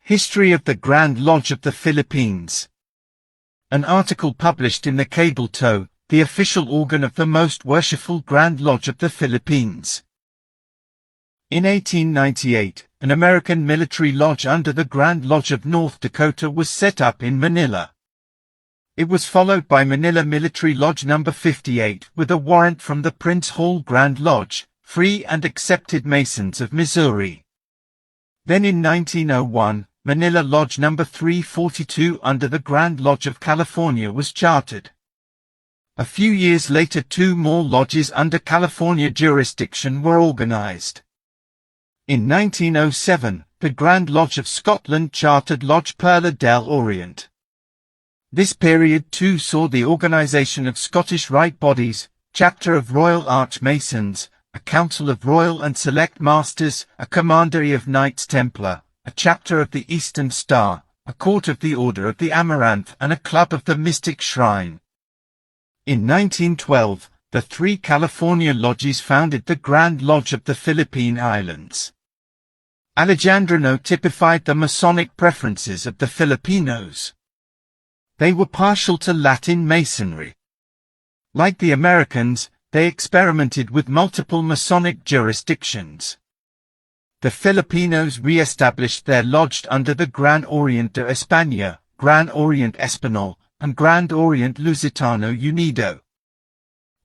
History of the Grand Lodge of the Philippines. An article published in the Cable Toe, the official organ of the most worshipful Grand Lodge of the Philippines. In 1898, an American military lodge under the Grand Lodge of North Dakota was set up in Manila. It was followed by Manila Military Lodge No. 58 with a warrant from the Prince Hall Grand Lodge, Free and Accepted Masons of Missouri. Then in 1901, Manila Lodge No. 342 under the Grand Lodge of California was chartered. A few years later, two more lodges under California jurisdiction were organized. In 1907, the Grand Lodge of Scotland chartered Lodge Perla del Orient. This period too saw the organization of Scottish Rite Bodies, Chapter of Royal Archmasons, a Council of Royal and Select Masters, a Commandery of Knights Templar, a Chapter of the Eastern Star, a Court of the Order of the Amaranth, and a Club of the Mystic Shrine. In 1912, the three California lodges founded the Grand Lodge of the Philippine Islands. Alejandrino typified the Masonic preferences of the Filipinos. They were partial to Latin Masonry. Like the Americans, they experimented with multiple Masonic jurisdictions. The Filipinos re-established their lodge under the Gran Orient de España, Gran Orient Español, and Grand Orient Lusitano Unido.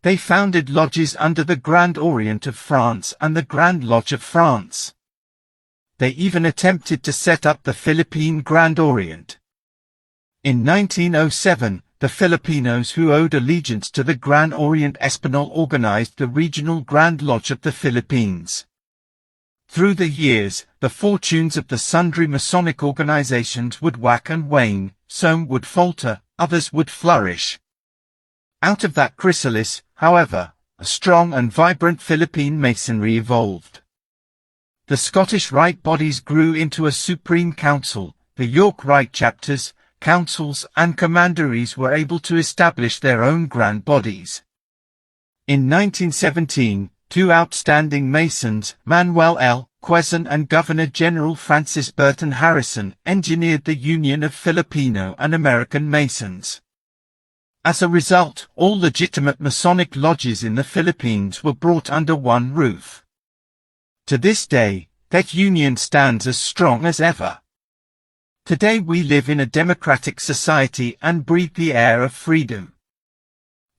They founded lodges under the Grand Orient of France and the Grand Lodge of France. They even attempted to set up the Philippine Grand Orient. In 1907, the Filipinos who owed allegiance to the Gran Orient Español organized the Regional Grand Lodge of the Philippines. Through the years, the fortunes of the sundry Masonic organizations would wax and wane, some would falter, others would flourish. Out of that chrysalis, however, a strong and vibrant Philippine Masonry evolved. The Scottish Rite Bodies grew into a Supreme Council, the York Rite Chapters, councils and commanderies were able to establish their own grand bodies. In 1917, two outstanding Masons, Manuel L. Quezon and Governor-General Francis Burton Harrison, engineered the union of Filipino and American Masons. As a result, all legitimate Masonic lodges in the Philippines were brought under one roof. To this day, that union stands as strong as ever. Today we live in a democratic society and breathe the air of freedom.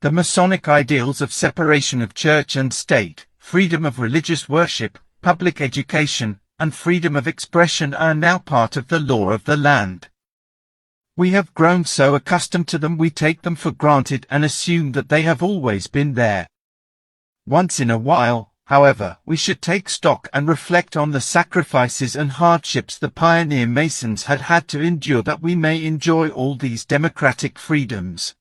The Masonic ideals of separation of church and state, freedom of religious worship, public education, and freedom of expression are now part of the law of the land. We have grown so accustomed to them we take them for granted and assume that they have always been there. Once in a while, however, we should take stock and reflect on the sacrifices and hardships the pioneer Masons had to endure that we may enjoy all these democratic freedoms.